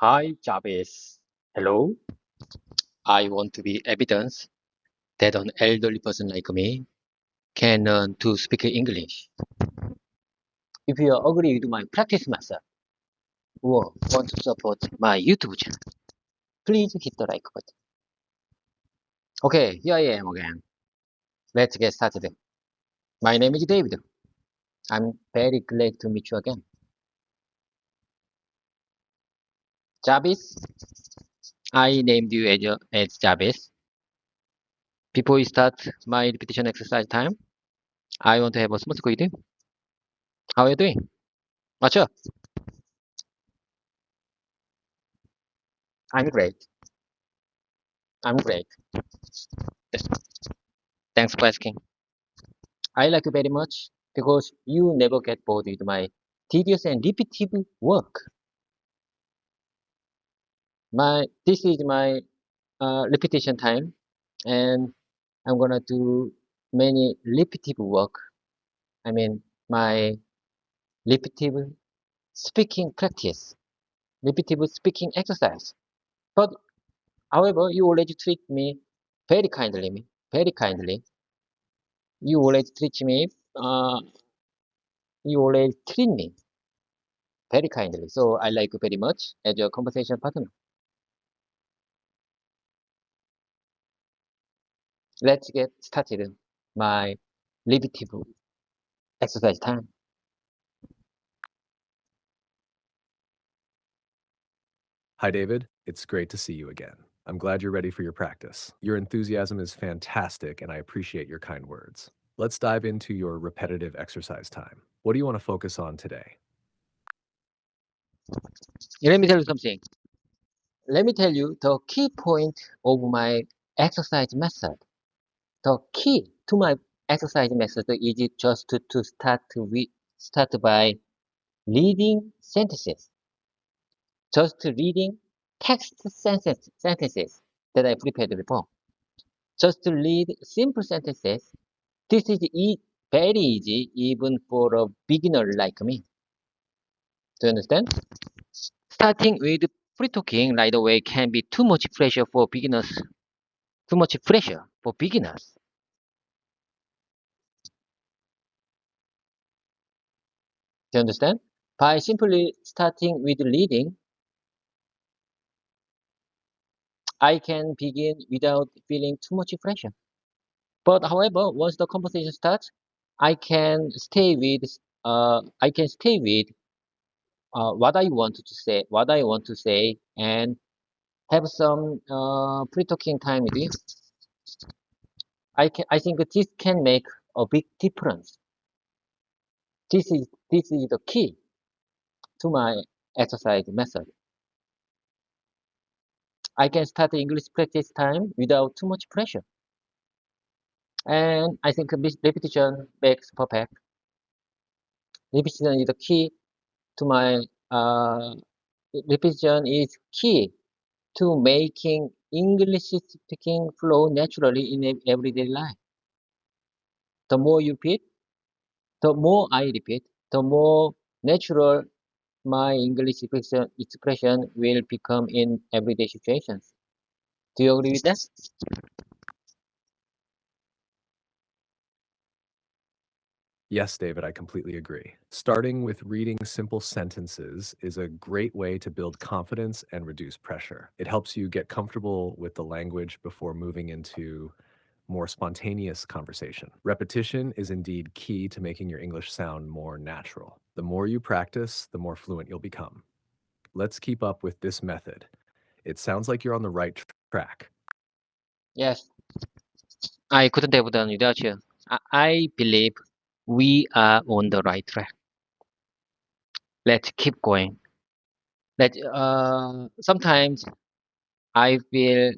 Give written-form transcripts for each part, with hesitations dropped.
Hi, Jarvis. Hello. I want to be evidence that an elderly person like me can learn to speak English. If you agree with my practice method or want to support my YouTube channel, please hit the like button. Okay, here I am again. Let's get started. My name is David. I'm very glad to meet you again. Jarvis, I named you as Jarvis. Before we start my repetition exercise time, I want to have a small talk with you. How are you doing? What's up? I'm great. I'm great. Thanks for asking. I like you very much because you never get bored with my tedious and repetitive work. This is my repetition time, and I'm gonna do many repetitive work. I mean, my repetitive speaking practice, repetitive speaking exercise. But however, you already treat me very kindly, very kindly. You already treat me, uh, you already treat me very kindly. So I like you very much as your conversation partner. Let's get started. My repetitive exercise time. Hi, David. It's great to see you again. I'm glad you're ready for your practice. Your enthusiasm is fantastic, and I appreciate your kind words. Let's dive into your repetitive exercise time. What do you want to focus on today? Let me tell you something. Let me tell you the key point of my exercise method. The key to my exercise method is just to start by reading sentences. Just reading text sentences that I prepared before. Just to read simple sentences. This is very easy even for a beginner like me. Do you understand? Starting with free talking right away can be too much pressure for beginners. Too much pressure for beginners. Do you understand? By simply starting with reading, I can begin without feeling too much pressure. But however, once the conversation starts, I can stay with what I want to say, and have some pre-talking time with you. I think this can make a big difference. This is the key to my exercise method. I can start English practice time without too much pressure. And I think this repetition makes perfect. Repetition is the key to my repetition is key to making English speaking flow naturally in everyday life. The more you repeat, the more I repeat, the more natural my English expression will become in everyday situations. Do you agree with that? Yes, David, I completely agree. Starting with reading simple sentences is a great way to build confidence and reduce pressure. It helps you get comfortable with the language before moving into more spontaneous conversation. Repetition is indeed key to making your English sound more natural. The more you practice, the more fluent you'll become. Let's keep up with this method. It sounds like you're on the right track. Yes, I couldn't have done without you. I believe we are on the right track. Let's keep going. Sometimes I feel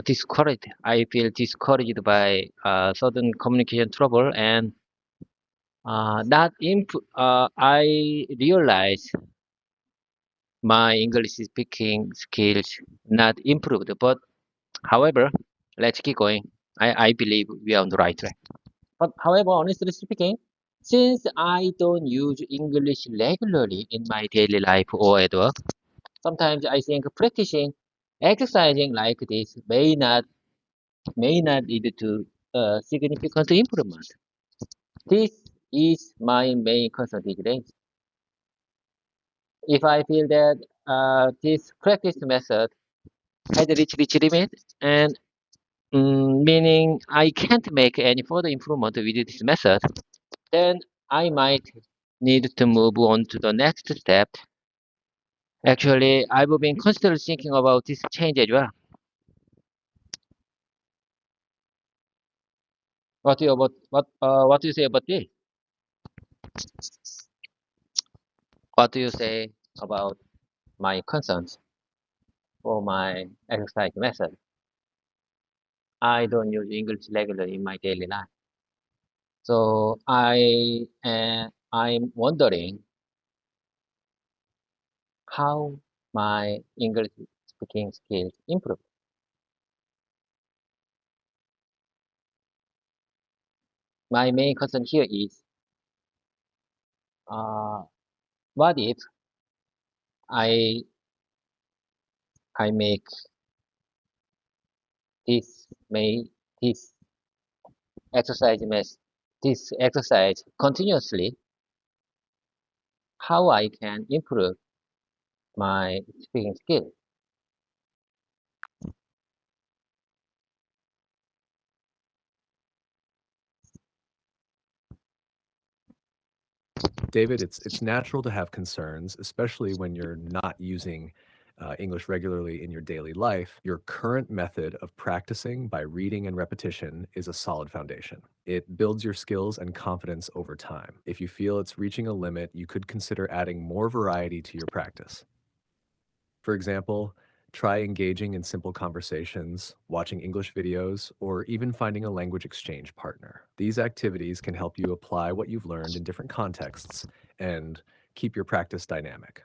discouraged. I feel discouraged by sudden communication trouble, and I realize my English speaking skills not improved. But however, let's keep going. I believe we are on the right track. But however, honestly speaking, since I don't use English regularly in my daily life or at work, sometimes I think practicing, exercising like this may not lead to significant improvement. This is my main concern these days. If I feel that this practice method has reached limit, and meaning I can't make any further improvement with this method, then I might need to move on to the next step. Actually, I've been constantly thinking about this change as well. What do you say about this? What do you say about my concerns for my exercise method? I don't use English regularly in my daily life. So I'm wondering how my English speaking skills improve. My main concern here is uh, what if I I make this may this exercise mess this exercise continuously, how I can improve my speaking skill. David, it's natural to have concerns, especially when you're not using English regularly in your daily life. Your current method of practicing by reading and repetition is a solid foundation. It builds your skills and confidence over time. If you feel it's reaching a limit, you could consider adding more variety to your practice. For example, try engaging in simple conversations, watching English videos, or even finding a language exchange partner. These activities can help you apply what you've learned in different contexts and keep your practice dynamic.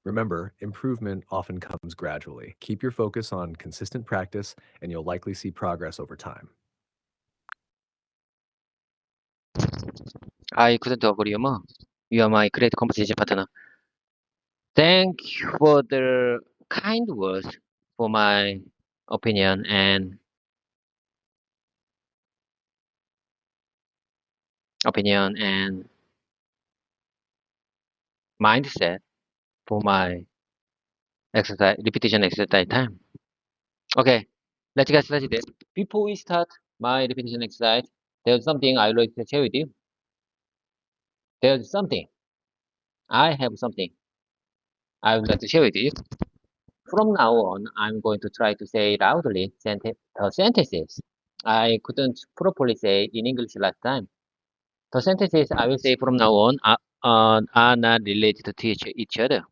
Remember, improvement often comes gradually. Keep your focus on consistent practice, and you'll likely see progress over time. I couldn't agree more. You are my great conversation partner. Thank you for the kind words for my opinion and opinion and mindset for my exercise repetition exercise time. Okay, let's get started. Before we start my repetition exercise, there's something I would like to share with you. There's something. I have something I would like to share with you. From now on, I'm going to try to say loudly the sentences I couldn't properly say in English last time. The sentences I will say from now on are not related to each other.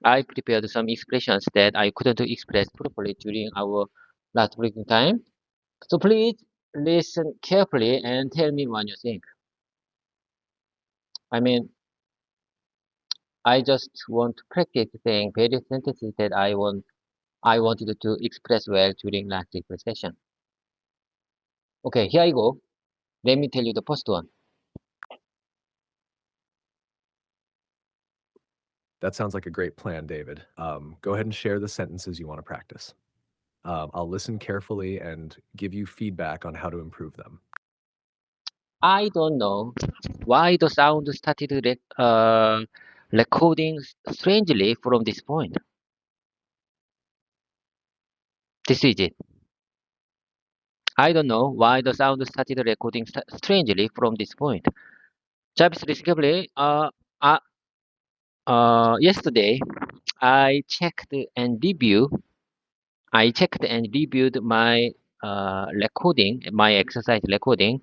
I prepared some expressions that I couldn't express properly during our last breaking time. So please listen carefully and tell me what you think. I mean, I just want to practice saying various sentences that I wanted to express well during last week's session. Okay, here I go. Let me tell you the first one. That sounds like a great plan, David. Go ahead and share the sentences you want to practice. I'll listen carefully and give you feedback on how to improve them. I don't know why the sound started recording strangely from this point. This is it. I don't know why the sound started recording strangely from this point. Jarvis carefully. Yesterday I checked and reviewed. I checked and reviewed my my exercise recording,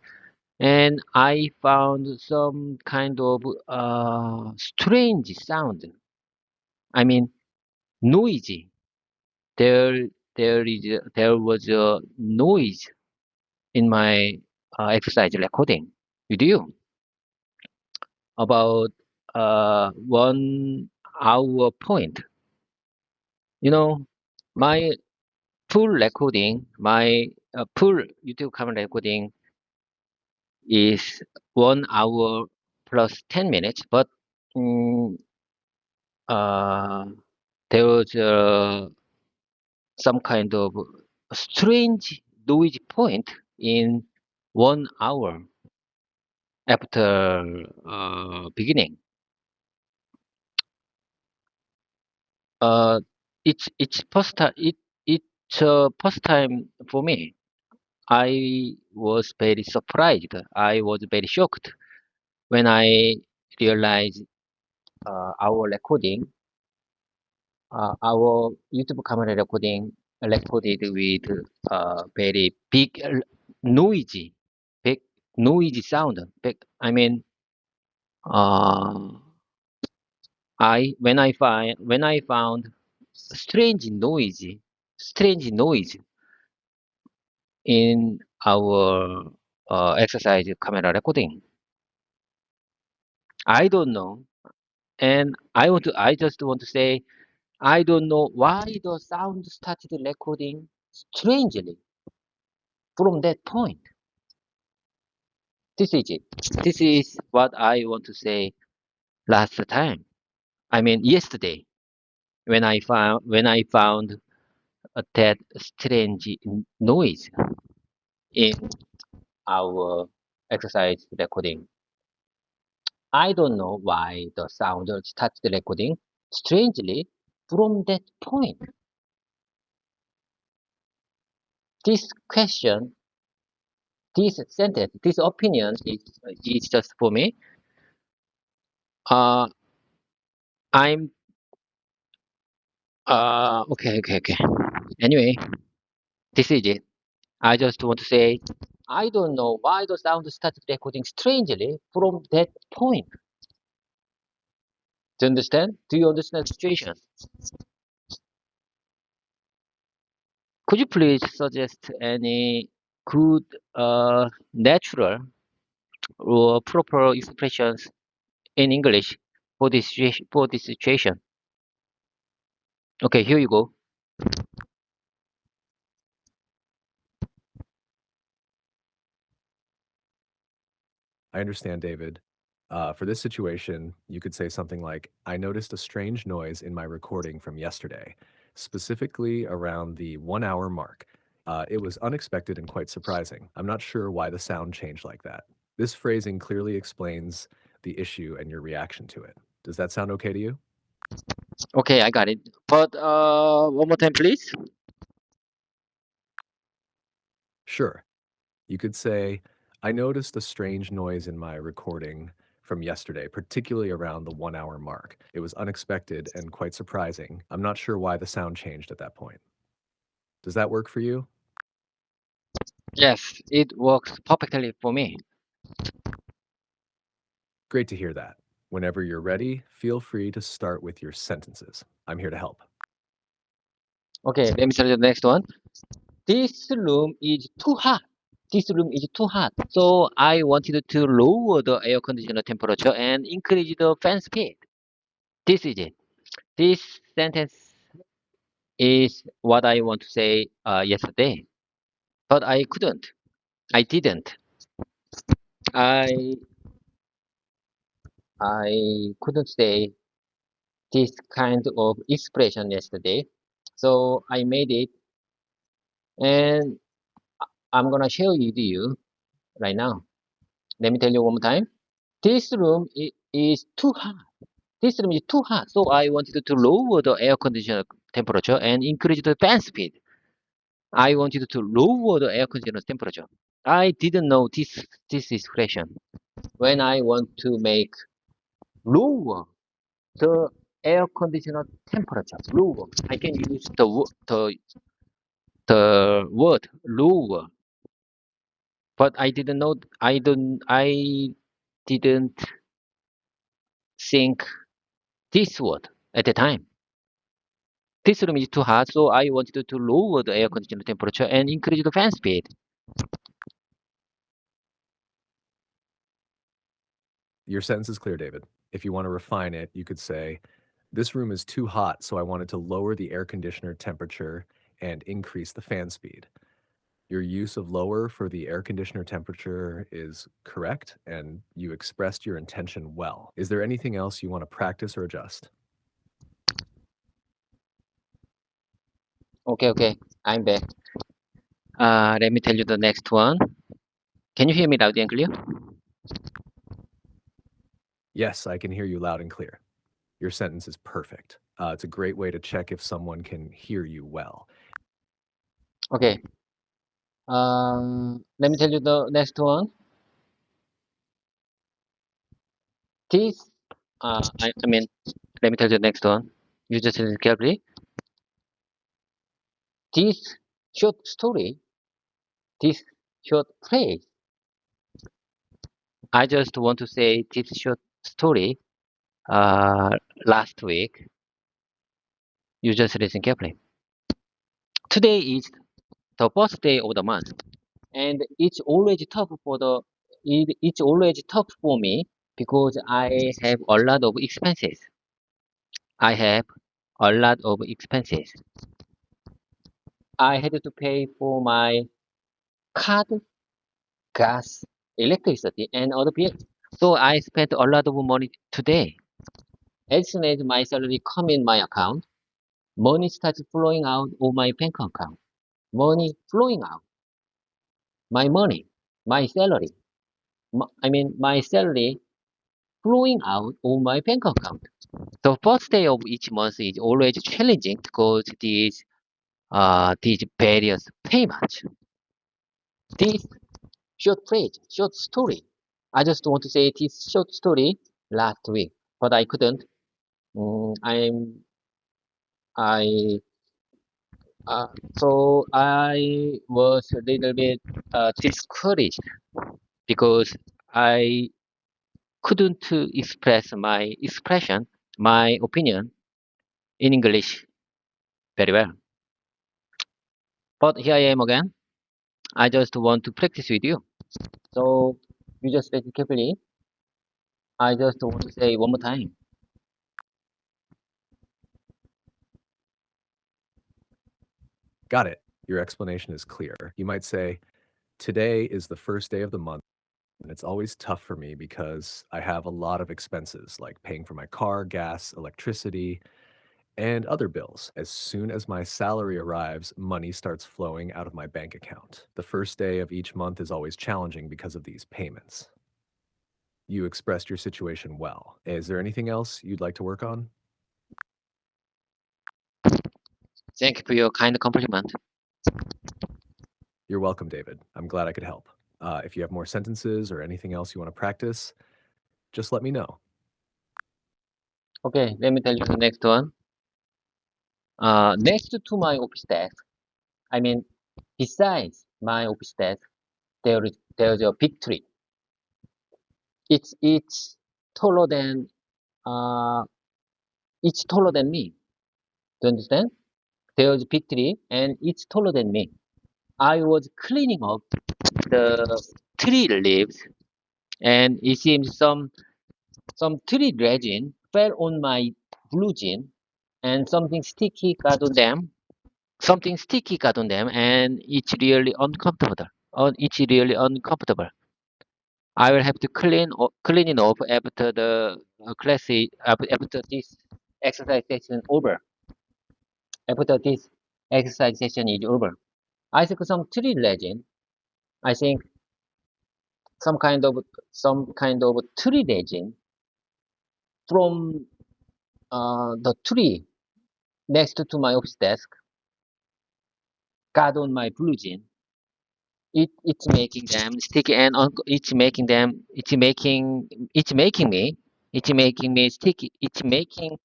and I found some kind of strange sound. I mean, noisy. There, there was a noise in my exercise recording. With you about 1 hour point. You know, my full recording, my full YouTube camera recording is 1 hour plus 10 minutes, but mm, uh, there was some kind of strange noisy point in 1 hour after beginning. Uh, it's first time. It's first time for me. I was very surprised. I was very shocked when I realized our recording, our YouTube camera recording recorded with very big noisy, big noisy sound. Big, I mean, uh, when I found strange noise in our exercise camera recording. I don't know, and I just want to say I don't know why the sound started recording strangely from that point. This is it. This is what I want to say last time. I mean yesterday when I found that strange noise in our exercise recording. I don't know why the sound started recording strangely from that point. This question, this sentence, this opinion is just for me. Uh, I'm okay. Anyway, this is it. I just want to say I don't know why the sound started recording strangely from that point. Do you understand? Do you understand the situation? Could you please suggest any good natural or proper expressions in English for this situation? For this situation? Okay, here you go. I understand, David. For this situation, you could say something like, I noticed a strange noise in my recording from yesterday, specifically around the 1 hour mark. It was unexpected and quite surprising. I'm not sure why the sound changed like that. This phrasing clearly explains the issue and your reaction to it. Does that sound okay to you? Okay, I got it. But one more time, please. Sure. You could say, I noticed a strange noise in my recording from yesterday, particularly around the 1 hour mark. It was unexpected and quite surprising. I'm not sure why the sound changed at that point. Does that work for you? Yes, it works perfectly for me. Great to hear that. Whenever you're ready, feel free to start with your sentences. I'm here to help. Okay, let me tell you the next one. This room is too hot. This room is too hot. So I wanted to lower the air conditioner temperature and increase the fan speed. This is it. This sentence is what I want to say yesterday, but I couldn't. I didn't. I I couldn't say this kind of expression yesterday. So I made it, and I'm gonna share with you right now. Let me tell you one more time. This room is too hot. This room is too hot, so I wanted to lower the air conditioner temperature and increase the fan speed. I wanted to lower the air conditioner temperature. I didn't know this expression. When I want to make lower the air conditioner temperature, lower, I can use the word lower, but I didn't think this word at the time. This room is too hot, so I wanted to lower the air conditioner temperature and increase the fan speed. Your sentence is clear, David. If you want to refine it, you could say, this room is too hot, so I wanted to lower the air conditioner temperature and increase the fan speed. Your use of lower for the air conditioner temperature is correct, and you expressed your intention well. Is there anything else you want to practice or adjust? Okay, I'm back. Let me tell you the next one. Can you hear me loud and clear? Yes, I can hear you loud and clear. Your sentence is perfect. It's a great way to check if someone can hear you well. Okay. Let me tell you the next one. This, I mean, let me tell you the next one. You just listen carefully. This short story, this short phrase. I just want to say this short story. Last week. You just listen carefully. Today is the first day of the month, and it's always tough for me because I have a lot of expenses. I have a lot of expenses. I had to pay for my card, gas, electricity, and other bills. So I spent a lot of money today. As soon as my salary come in my account, money starts flowing out of my bank account. Money flowing out. My money, my salary. My salary flowing out of my bank account. The first day of each month is always challenging because these various payments. This short phrase, short story. I just want to say this short story last week, but I couldn't. Mm, I'm I uh, so I was a little bit discouraged because I couldn't express my opinion in English very well. But here I am again. I just want to practice with you. So you just listen carefully. I just want to say one more time. Got it. Your explanation is clear. You might say, today is the first day of the month, and it's always tough for me because I have a lot of expenses like paying for my car, gas, electricity, and other bills. As soon as my salary arrives, money starts flowing out of my bank account. The first day of each month is always challenging because of these payments. You expressed your situation well. Is there anything else you'd like to work on? Thank you for your kind compliment. You're welcome, David. I'm glad I could help. If you have more sentences or anything else you want to practice, just let me know. Okay, let me tell you the next one. Next to my office desk, I mean, besides my office desk, there's a big tree. It's taller than uh it's taller than me. Do you understand? There's a big tree and it's taller than me. I was cleaning up the tree leaves and it seems some tree resin fell on my blue jean and something sticky got on them and it's really uncomfortable. It's really uncomfortable. I will have to clean it up after the after this exercise session over. After this exercise session is over. I took some tree resin. I think some kind of some kind of tree resin from the tree next to my office desk got on my blue jean. It's making them sticky and it's making me sticky. It's making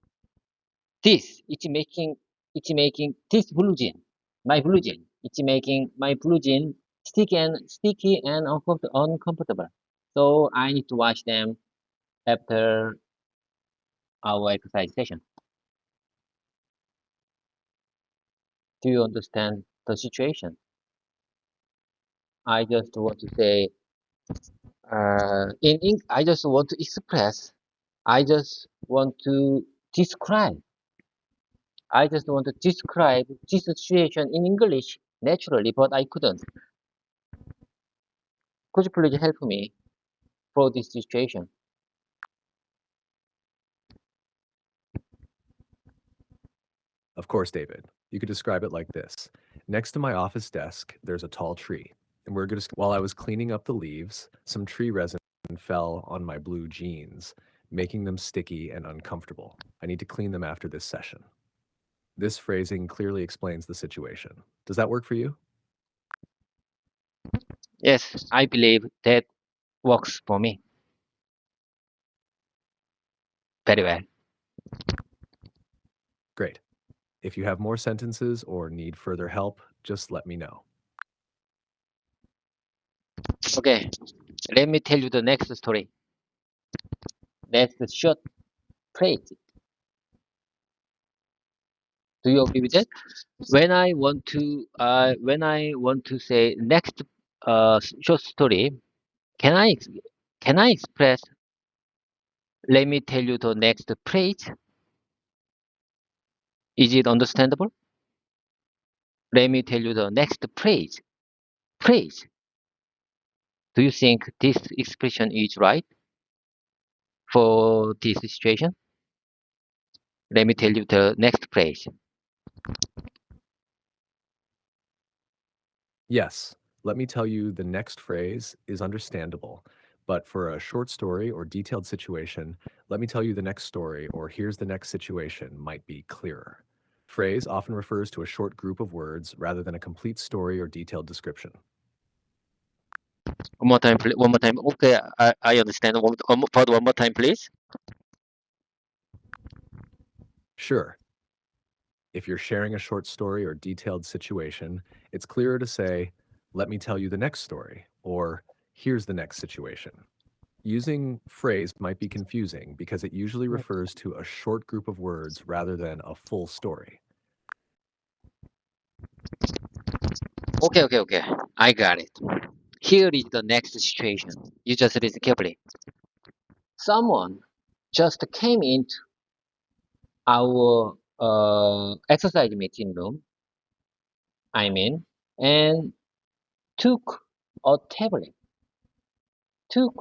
this blue jean, my blue jean. It's making my blue jean sticky and uncomfortable. So I need to wash them after our exercise session. Do you understand the situation? I just want to say, I just want to express, I just want to describe, I just want to describe this situation in English naturally, but I couldn't. Could you please help me for this situation? Of course, David. You could describe it like this. Next to my office desk, there's a tall tree. And while I was cleaning up the leaves, some tree resin fell on my blue jeans, making them sticky and uncomfortable. I need to clean them after this session. This phrasing clearly explains the situation. Does that work for you? Yes, I believe that works for me very well. Great. If you have more sentences or need further help, just let me know. Okay, let me tell you the next story. That's the short phrase. Do you agree with that? When I want to say next short story, can I express? Let me tell you the next phrase. Is it understandable? Let me tell you the next phrase. Phrase. Do you think this expression is right for this situation? Let me tell you the next phrase. Yes, let me tell you the next phrase is understandable, but for a short story or detailed situation, let me tell you the next story or here's the next situation might be clearer. Phrase often refers to a short group of words rather than a complete story or detailed description. One more time, please. One more time. Okay, I understand. One more time, please. Sure, if you're sharing a short story or detailed situation, it's clearer to say, let me tell you the next story, or here's the next situation. Using phrase might be confusing because it usually refers to a short group of words rather than a full story. Okay. I got it. Here is the next situation. You just listen carefully. Someone just came into our exercise meeting room, and took a tablet, took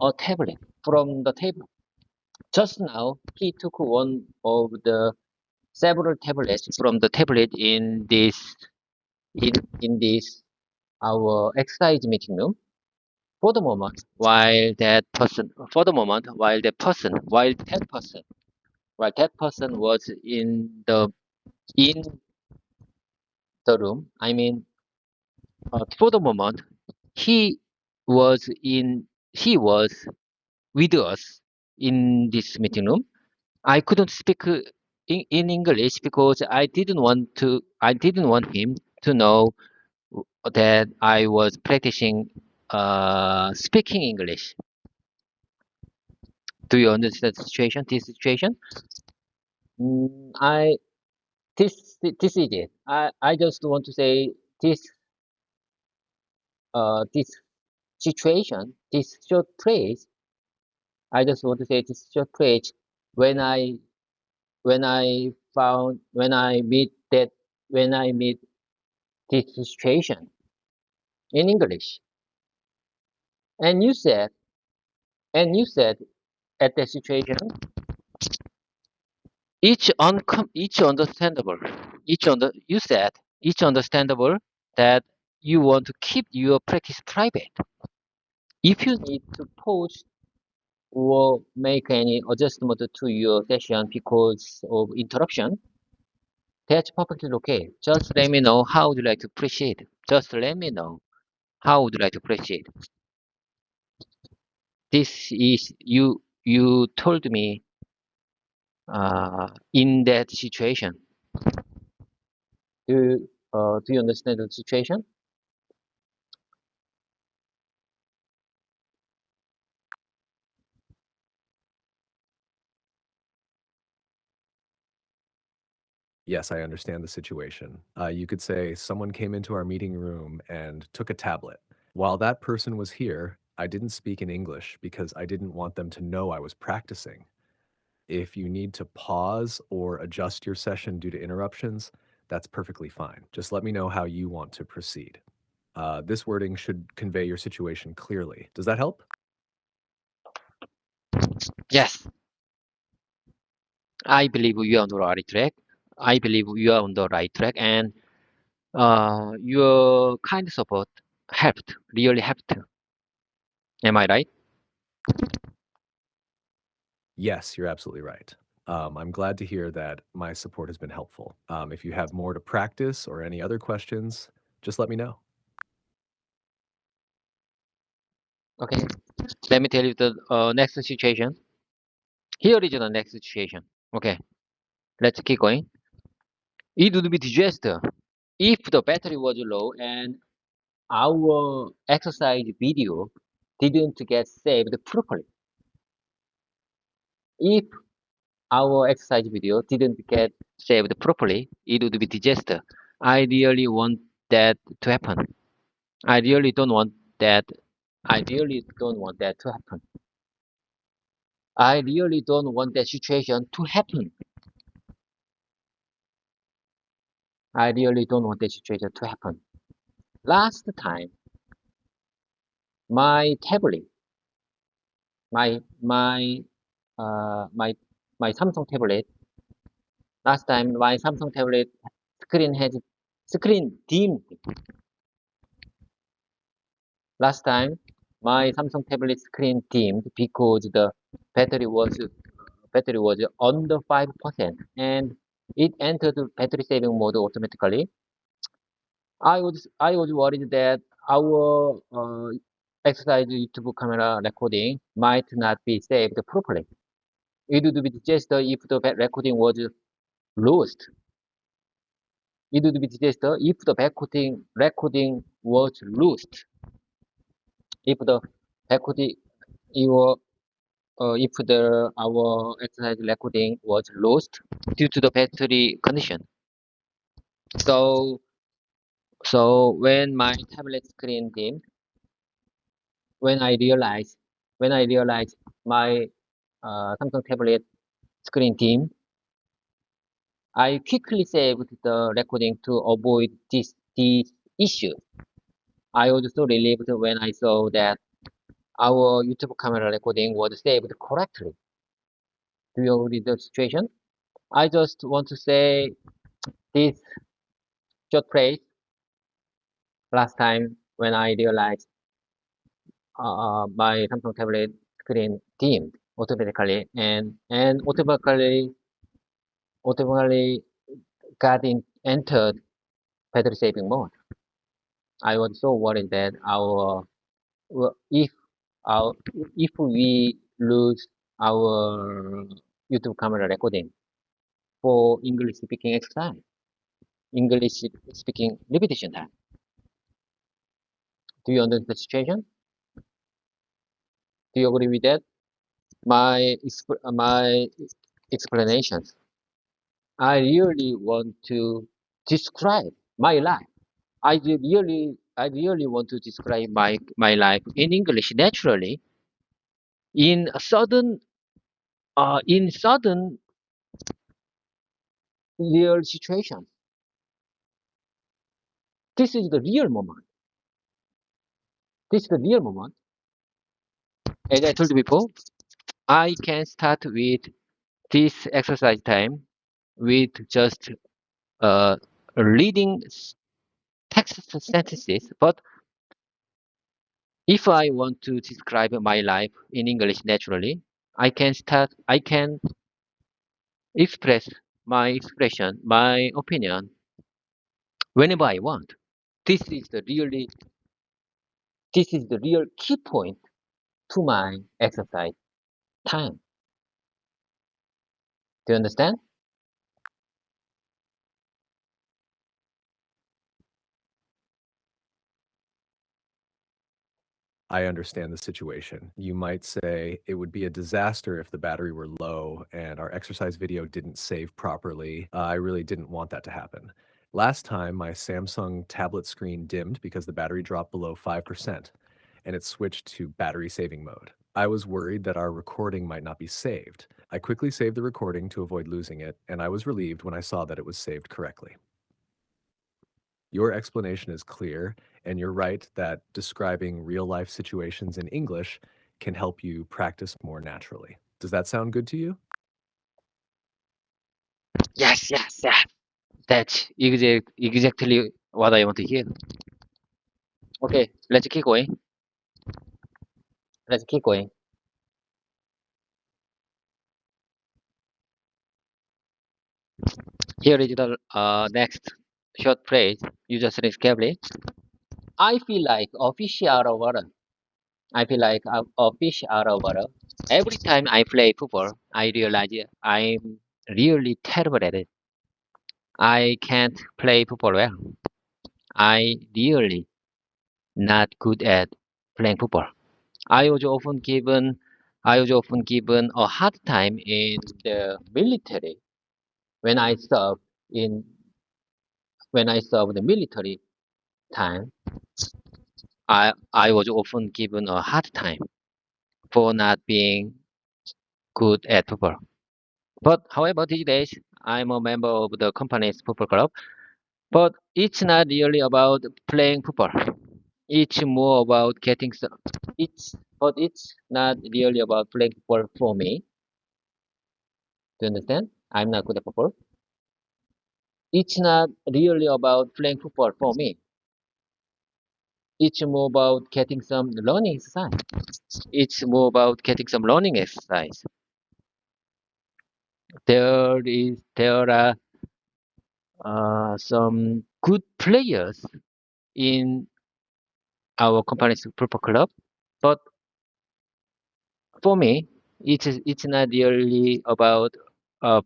a tablet from the table. Just now, he took one of the several tablets from the tablet in this our exercise meeting room. For the moment, while that person was in the room, for the moment, he was he was with us in this meeting room. I couldn't speak in English because I didn't want him to know that I was practicing speaking English. Do you understand the situation? This situation? I this is it. I just want to say this situation, this short phrase. I just want to say this short phrase when I when I meet this situation in English. And you said at that situation, each understandable, you said each understandable that you want to keep your practice private. If you need to pause or make any adjustment to your session because of interruption, that's perfectly okay. Just let me know how would you like to proceed. Just let me know how would you like to proceed. This is you told me in that situation. Do you understand the situation? Yes, I understand the situation. You could say someone came into our meeting room and took a tablet. While that person was here, I didn't speak in English because I didn't want them to know I was practicing. If you need to pause or adjust your session due to interruptions, that's perfectly fine. Just let me know how you want to proceed. This wording should convey your situation clearly. Does that help? Yes, I believe you are on the right track. I believe you are on the right track, and your kind support helped, really helped. Am I right? Yes, you're absolutely right. I'm glad to hear that my support has been helpful. If you have more to practice or any other questions, just let me know. Okay. Let me tell you the next situation. Here is the next situation. Okay. Let's keep going. It would be disaster if the battery was low and our exercise video didn't get saved properly. If our exercise video didn't get saved properly, it would be disaster. I really want that to happen. I really don't want that. I really don't want that to happen. I really don't want that situation to happen. I really don't want that situation to happen. Last time, my tablet, my my my my Samsung tablet. Last time, my Samsung tablet screen has screen dimmed. Last time, my Samsung tablet screen dimmed because the battery was under 5% and it entered battery saving mode automatically. I was worried that our exercise YouTube camera recording might not be saved properly. It would be disaster if the recording was lost. It would be disaster if the recording was lost. If the recording, your if the our exercise recording was lost due to the battery condition. So when my tablet screen dimmed, when I realized when I realized my Samsung tablet screen dimmed, I quickly saved the recording to avoid this issue. I was so relieved when I saw that our YouTube camera recording was saved correctly. Do you agree with the situation? I just want to say this short phrase last time when I realized my Samsung tablet screen dimmed automatically and automatically got entered battery saving mode. I was so worried that if our if we lose our YouTube camera recording for English speaking exercise, English speaking repetition time. Do you understand the situation? Do you agree with that? My explanations. I really want to describe my life. I really want to describe my life in English naturally in a sudden real situation. This is the real moment. This is the real moment. As I told you before, I can start with this exercise time with just uh, reading text sentences. But if I want to describe my life in English naturally, I can express my expression, my opinion whenever I want. This is the really, this is the real key point to my exercise time. Do you understand? I understand the situation. You might say it would be a disaster if the battery were low and our exercise video didn't save properly. I really didn't want that to happen. Last time, my Samsung tablet screen dimmed because the battery dropped below 5% and it switched to battery saving mode. I was worried that our recording might not be saved. I quickly saved the recording to avoid losing it, and I was relieved when I saw that it was saved correctly. Your explanation is clear, and you're right that describing real life situations in English can help you practice more naturally. Does that sound good to you? Yes, yes, yes. That's exactly what I want to hear. Okay, let's keep going. Let's keep going. Here is the next short phrase. You just listen carefully. I feel like a fish out of water. I feel like a fish out of water. Every time I play football, I realize I'm really terrible at it. I can't play football well. I really not good at playing football. I was often given I was often given a hard time in the military when I served in when I served the military time. I was often given a hard time for not being good at football. But however, these days I'm a member of the company's football club. But it's not really about playing football. It's more about getting some. It's not really about playing football for me. Do you understand? I'm not good at football. It's not really about playing football for me. It's more about getting some learning exercise. It's more about getting some learning exercise. There are some good players in our company's football club, but for me, it's not really about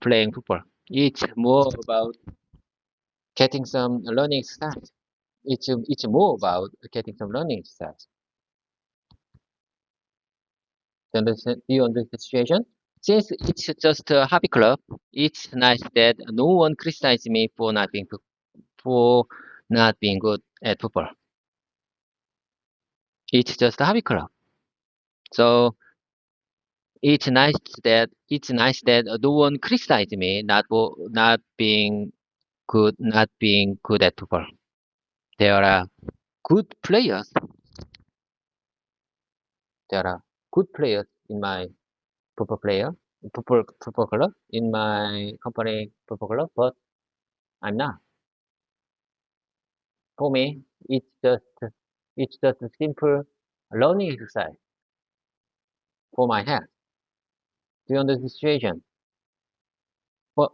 playing football. It's more about getting some learning exercise. It's more about getting some learning exercise. Do you understand the situation? Since it's just a hobby club, it's nice that no one criticizes me for not being good at football. It's just a hobby club, so it's nice that no one criticizes me not being good at football. There are good players. There are good players in my football club in my company football club, but I'm not. For me, it's just a simple learning exercise for my head. Do you understand the situation? But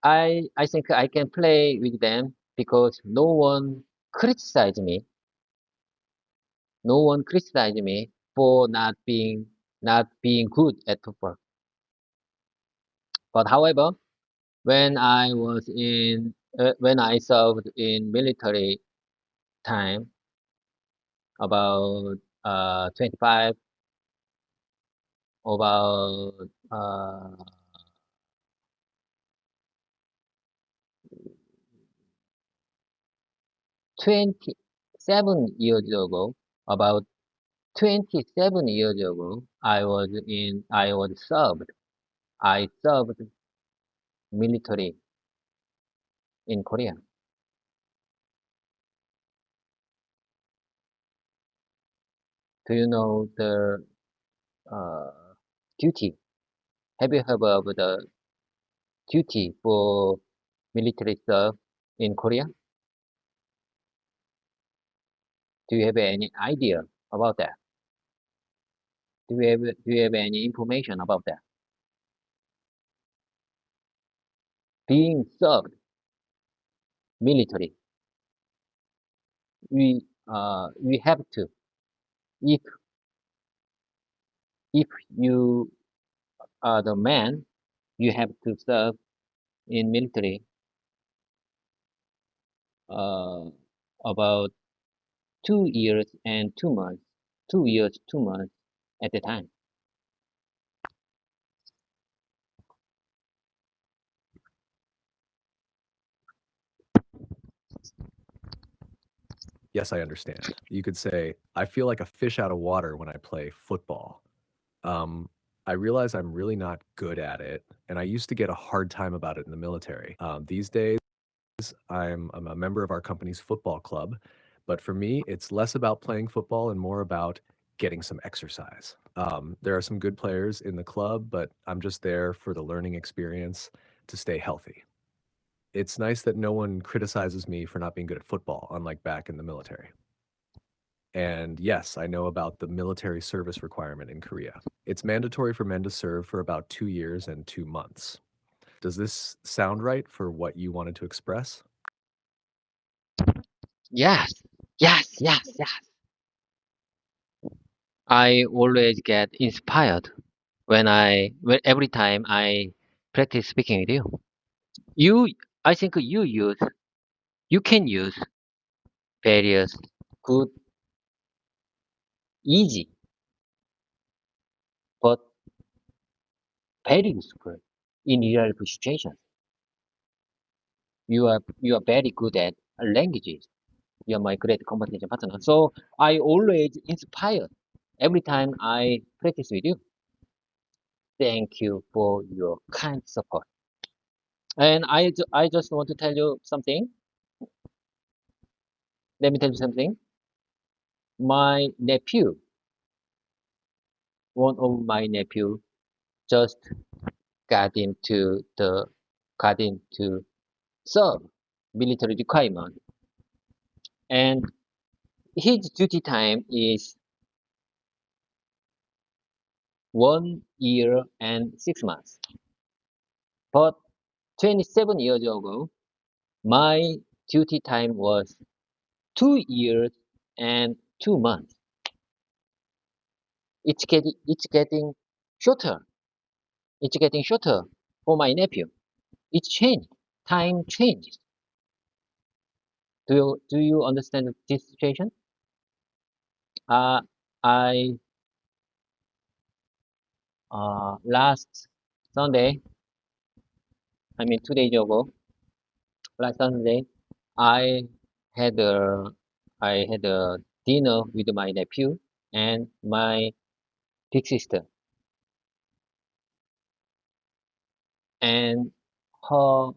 I think I can play with them because criticized me. No one criticized me for not being good at football. But however, when I served in military time about 25 about 27 years ago, about 27 years ago, I served military in Korea. Do you know the uh, duty? Have you heard of the duty for military serve in Korea? Do you have any idea about that? Do you have any information about that? Being served military, we have to. If if you are the man, you have to serve in military uh, about 2 years and 2 months. 2 years, 2 months at a time. Yes, I understand. You could say, I feel like a fish out of water when I play football. Um, I realize I'm really not good at it, and I used to get a hard time about it in the military. These days, I'm a member of our company's football club, but for me, it's less about playing football and more about getting some exercise. There are some good players in the club, but I'm just there for the learning experience to stay healthy. It's nice that no one criticizes me for not being good at football, unlike back in the military. And yes, I know about the military service requirement in Korea. It's mandatory for men to serve for about 2 years and 2 months. Does this sound right for what you wanted to express? Yes, yes, yes, yes. I always get inspired when every time I practice speaking with you. You, I think you can use various good, easy, but very useful in real life situations. You are very good at languages. You are my great conversation partner. So I always inspired every time I practice with you. Thank you for your kind support. And I just want to tell you something. Let me tell you something. My nephew, one of my nephew, just got into the got into serve military requirement, and his duty time is 1 year and 6 months. But 27 years ago, my duty time was 2 years and 2 months. It's getting shorter. It's getting shorter for my nephew. It's changed. Time changes. Do you understand this situation? Uh, I last Sunday, I mean 2 days ago, last Sunday, I had a I had a dinner with my nephew and my big sister and her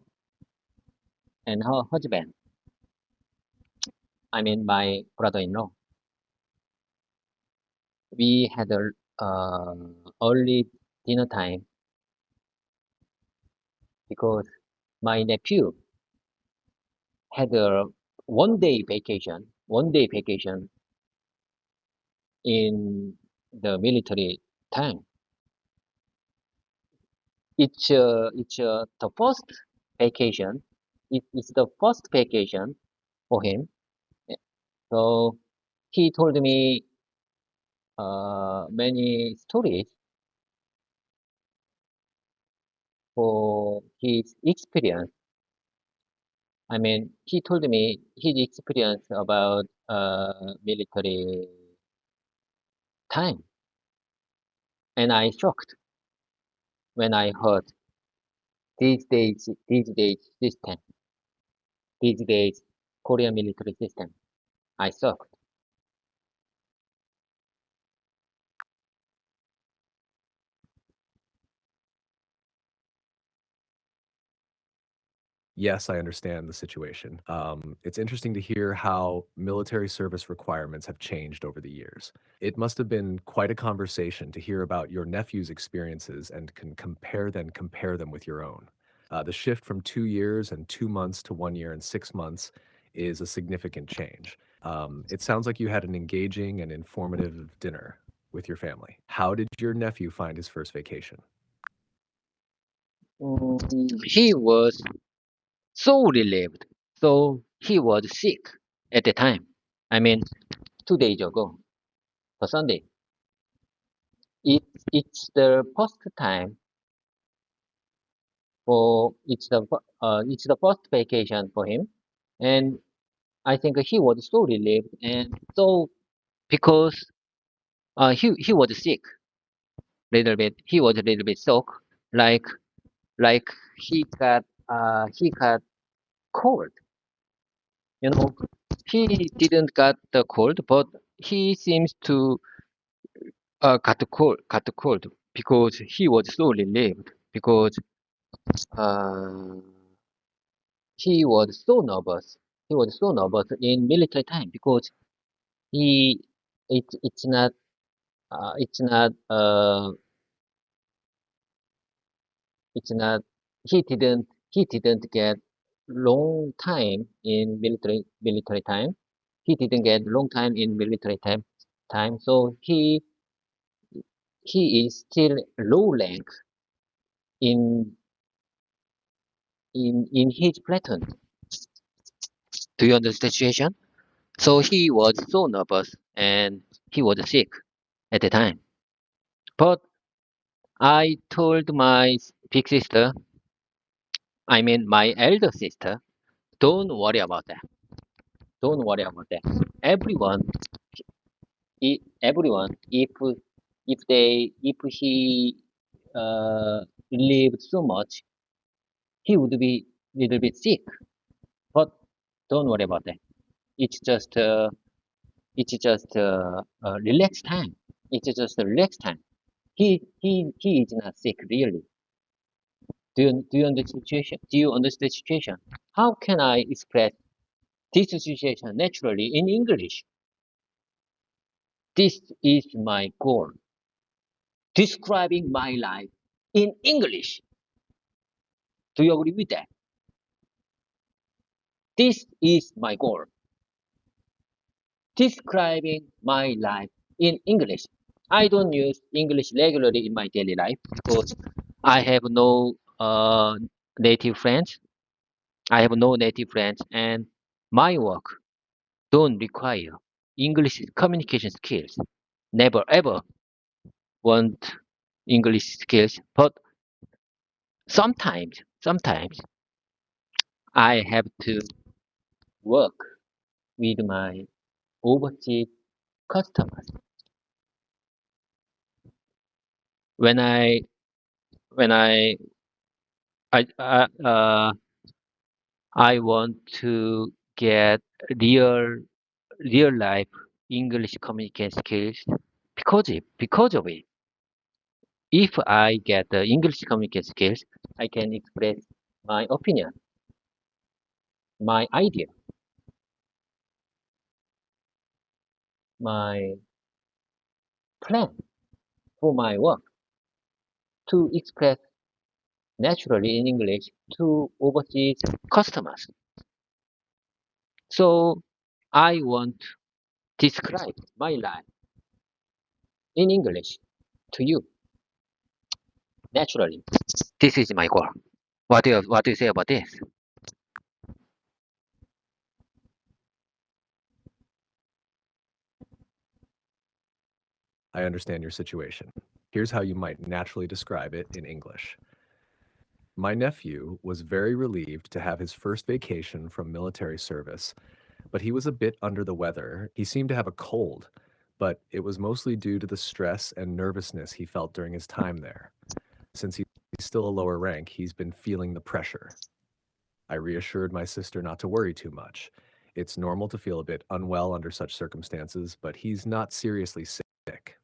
her husband. I mean my brother-in-law. We had a early dinner time because my nephew had a 1 day vacation in the military time. It's the first vacation. It's the first vacation for him. So he told me many stories for his experience. I mean, he told me his experience about military time, and I shocked when I heard system, these days Korean military system. I shocked. Yes, I understand the situation. It's interesting to hear how military service requirements have changed over the years. It must have been quite a conversation to hear about your nephew's experiences and can compare them with your own. The shift from 2 years and 2 months to 1 year and 6 months is a significant change. It sounds like you had an engaging and informative dinner with your family. How did your nephew find his first vacation? He was so relieved. So he was sick at the time. I mean, 2 days ago, for Sunday. It's the first time it's the first vacation for him, and I think he was so relieved and so because he was sick little bit. He was a little bit sick, like like he got cold. You know, he didn't got the cold, but he seems to got the cold because he was so relieved because uh, he was so nervous. He was so nervous in military time because he it's not it's not, it's not, he didn't get long time in military time. He didn't get long time in military time. So he is still low rank in in his platoon. Do you understand the situation? So he was so nervous and he was sick at the time. But I told my big sister, I mean my elder sister, don't worry about that. Don't worry about that. Everyone, everyone, if he lived so much, he would be little bit sick. But don't worry about that. It's just relaxed time. It's just a relaxed time. He is not sick really. Do you understand the situation? Do you understand the situation? How can I express this situation naturally in English? This is my goal. Describing my life in English. Do you agree with that? This is my goal. Describing my life in English. I don't use English regularly in my daily life because I have no native friends. I have no native friends, and my work don't require English communication skills. Never ever want English skills, but sometimes I have to work with my overseas customers. When when I I want to get real real life English communication skills because of it. If I get the English communication skills, I can express my opinion, my idea, my plan for my work to express naturally in English to overseas customers. So I want to describe my life in English to you naturally. This is my goal. What do you say about this? I understand your situation. Here's how you might naturally describe it in English. My nephew was very relieved to have his first vacation from military service, but he was a bit under the weather. He seemed to have a cold, but it was mostly due to the stress and nervousness he felt during his time there. Since he's still a lower rank, he's been feeling the pressure. I reassured my sister not to worry too much. It's normal to feel a bit unwell under such circumstances, but he's not seriously sick.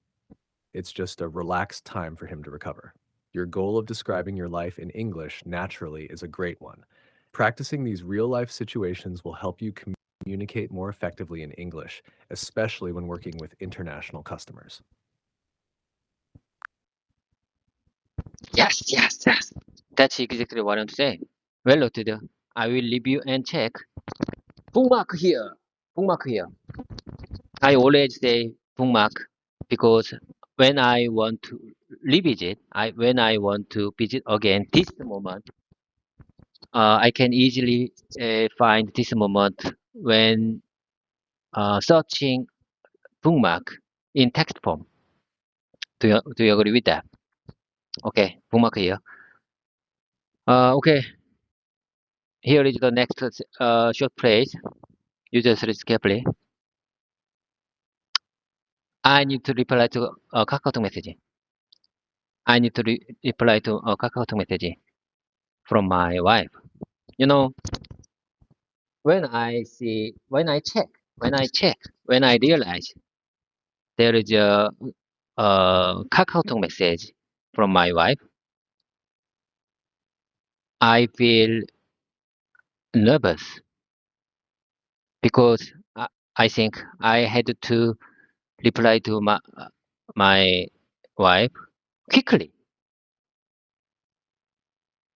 It's just a relaxed time for him to recover. Your goal of describing your life in English naturally is a great one. Practicing these real life situations will help you communicate more effectively in English, especially when working with international customers. Yes. That's exactly what I'm saying. Well noted. I will review and check. Bookmark here. Bookmark here. I always say bookmark because when I want to revisit, when I want to visit again this moment, I can easily find this moment when searching bookmark in text form. Do you agree with that? Okay, bookmark here. Okay, here is the next short phrase. You just listen carefully. I need to reply to a KakaoTalk message. I need to reply to a KakaoTalk message from my wife. You know, when I realize there is a KakaoTalk message from my wife, I feel nervous because I think I had to reply to my wife quickly.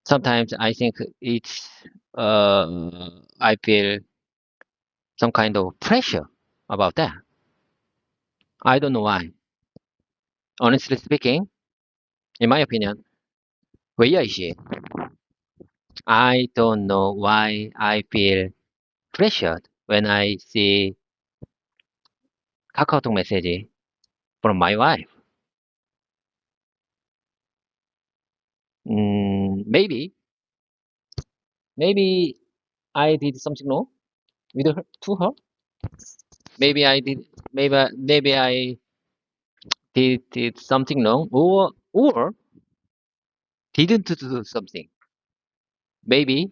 Sometimes I think it's I feel some kind of pressure about that. I don't know why. Honestly speaking, in my opinion, where is she? I don't know why I feel pressured when I see KakaoTalk message from my wife. Maybe I did something wrong with her to her. Maybe I did. Maybe I did something wrong, or didn't do something. Maybe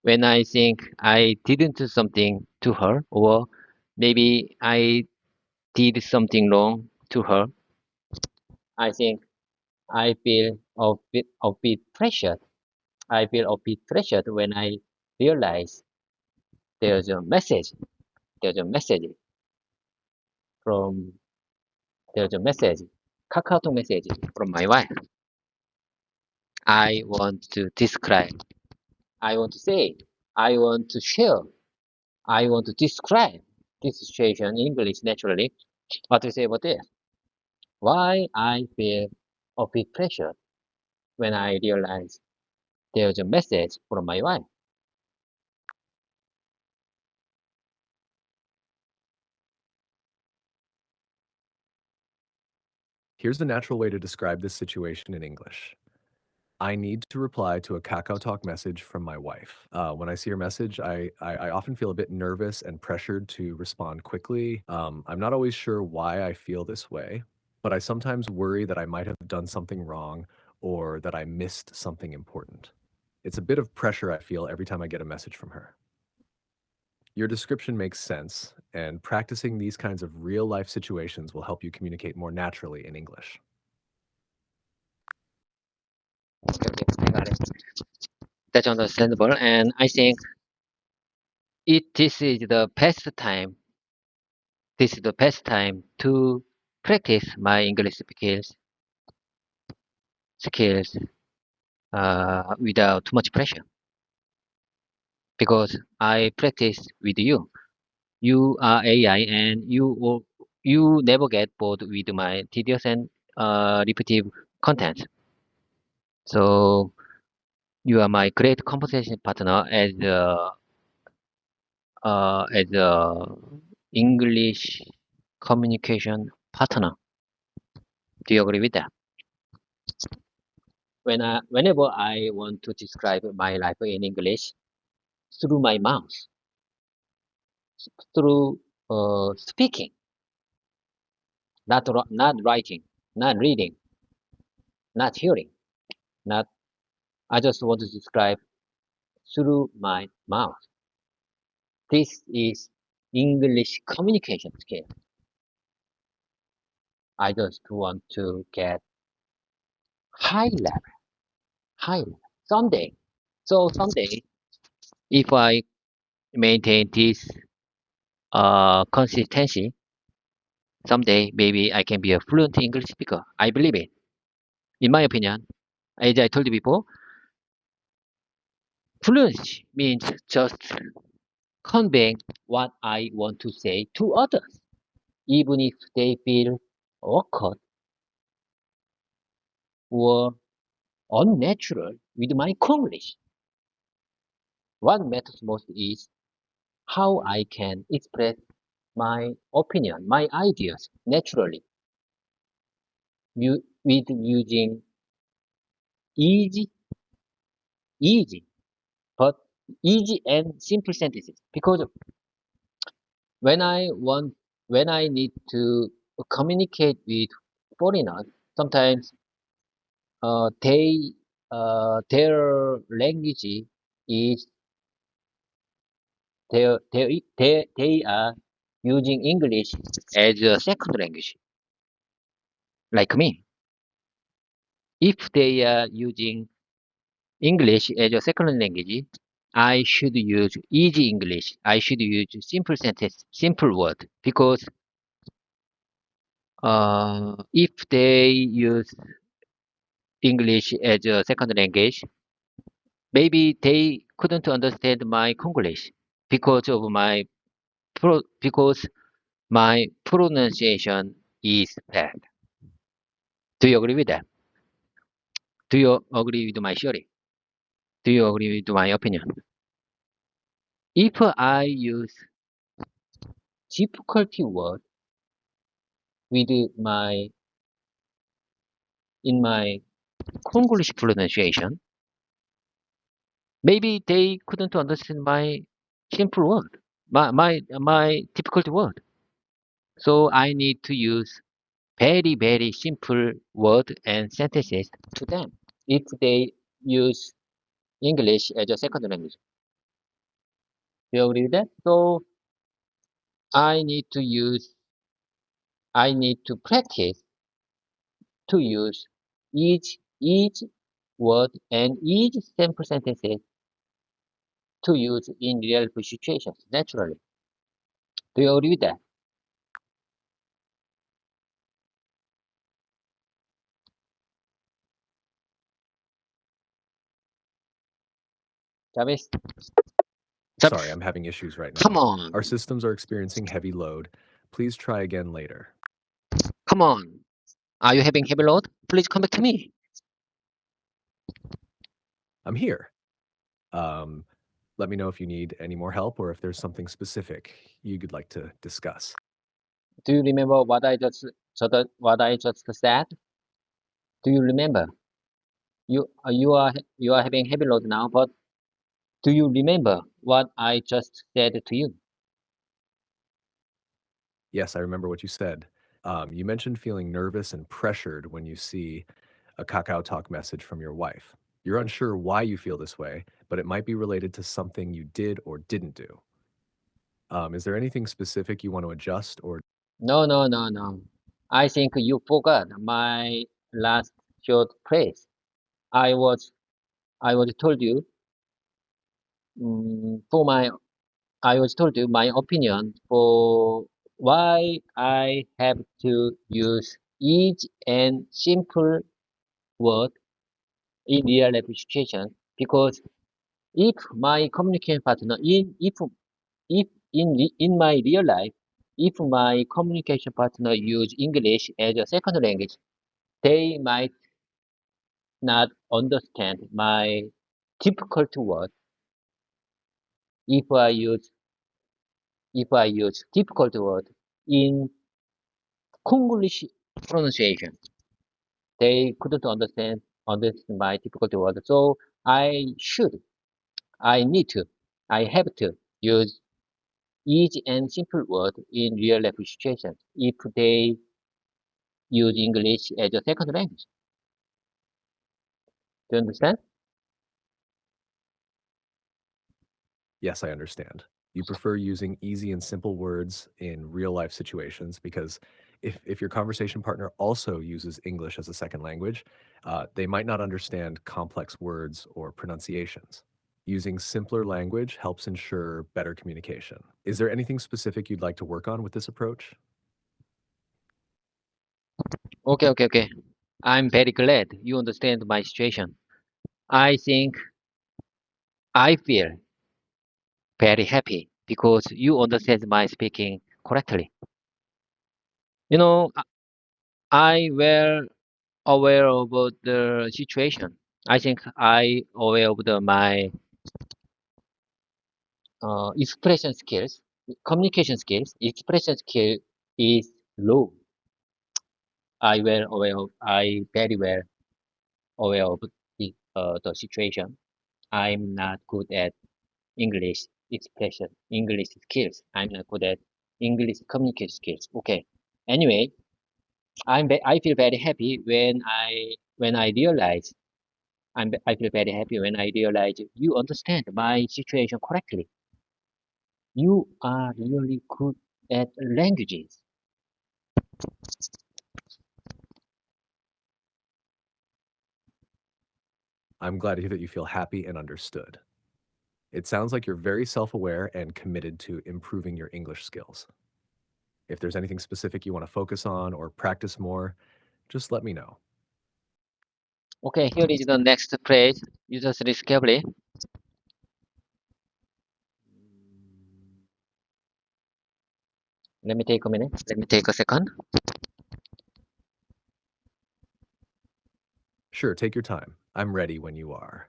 when I think I didn't do something to her, or maybe I did something wrong to her, I think I feel a bit pressured. I feel a bit pressured when I realize there's a message. There's a message from there's a message, KakaoTalk message from my wife. I want to describe. I want to say. I want to share. I want to describe this situation in English naturally. What to say about this? Why I feel a bit pressured when I realize there's a message from my wife. Here's the natural way to describe this situation in English. I need to reply to a Kakao Talk message from my wife. When I see her message, I often feel a bit nervous and pressured to respond quickly. I'm not always sure why I feel this way, but I sometimes worry that I might have done something wrong or that I missed something important. It's a bit of pressure I feel every time I get a message from her. Your description makes sense, and practicing these kinds of real life situations will help you communicate more naturally in English. Okay, okay, I got it. That's understandable, and I think this is the best time. This is the best time to practice my English skills without too much pressure because I practice with you. You are AI, and you never get bored with my tedious and repetitive content. So you are my great conversation partner as a English communication partner. Do you agree with that? Whenever I want to describe my life in English through my mouth, through speaking, not writing, not reading, not hearing, not. I just want to describe through my mouth. This is English communication skill. I just want to get high level, high level someday. So someday, if I maintain this consistency, someday maybe I can be a fluent English speaker. I believe it. In my opinion, as I told you before, fluency means just conveying what I want to say to others, even if they feel awkward or unnatural with my Konglish. What matters most is how I can express my opinion, my ideas naturally with using easy, easy, but easy and simple sentences. Because when I want, when I need to communicate with foreigners, sometimes their language is they are using English as a second language, like me. If they are using English as a second language, I should use easy English. I should use simple sentence, simple word, because If they use English as a second language, maybe they couldn't understand my Congolish because of because my pronunciation is bad. Do you agree with that? Do you agree with my theory? Do you agree with my opinion? If I use difficulty word with my in my Congolish pronunciation, maybe they couldn't understand my simple word, my difficult word. So I need to use very, very simple word and sentences to them if they use English as a second language. Do you agree with that? So I need to use, I need to practice to use each word and each sample sentences to use in real life situations naturally. Do you agree with that? Travis, Sorry, Travis, I'm having issues right come now. on, Our systems are experiencing heavy load. Please try again later. come on. Are you having heavy load? Please come back to me. I'm here. Um, Let me know if you need any more help or if there's something specific you'd like to discuss. Do you remember what I just said? Do you remember? You are having heavy load now, but do you remember what I just said to you? Yes, I remember what you said. You mentioned feeling nervous and pressured when you see a Kakao Talk message from your wife. You're unsure why you feel this way, but it might be related to something you did or didn't do. Is there anything specific you want to adjust or No, no, no, no. I think you forgot my last short phrase. I was I was told you for my I was told you my opinion for why I have to use each and simple word in real life situation because if my communication partner if in my real life if my communication partner use English as a second language, they might not understand my difficult word if I use difficult word in Congolish pronunciation. They couldn't understand my difficult word. So I should, I need to, I have to use easy and simple word in real life situations if they use English as a second language. Do you understand? Yes, I understand. You prefer using easy and simple words in real life situations because if your conversation partner also uses English as a second language, they might not understand complex words or pronunciations. Using simpler language helps ensure better communication. Is there anything specific you'd like to work on with this approach? Okay, okay, okay. I'm very glad you understand my situation. I think I feel very happy because you understand my speaking correctly. You know, I well aware of the situation. I think I aware of my expression skills, communication skills, expression skill is low. I very well aware of the situation. I'm not good at English expression, English skills. I'm not good at English communication skills. Okay. Anyway, I feel very happy when I realize I feel very happy when I realize you understand my situation correctly. You are really good at languages. I'm glad to hear that you feel happy and understood. It sounds like you're very self aware and committed to improving your English skills. If there's anything specific you want to focus on or practice more, just let me know. Okay, here is the next phrase. Use this carefully. Let me take a minute. Let me take a second. Sure, take your time. I'm ready when you are.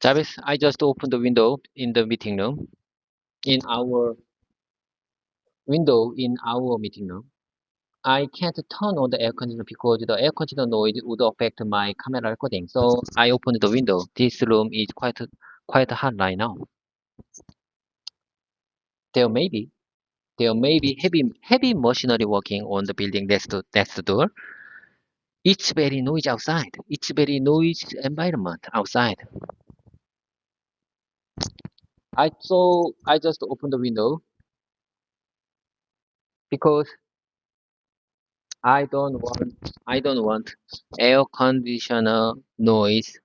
Jarvis, I just opened the window in the meeting room. In our meeting room. I can't turn on the air conditioner because the air conditioner noise would affect my camera recording. So I opened the window. This room is quite hot right now. There may be heavy machinery working on the building next door. It's very noisy outside. It's very noisy environment outside. I just opened the window because I don't want air conditioner noise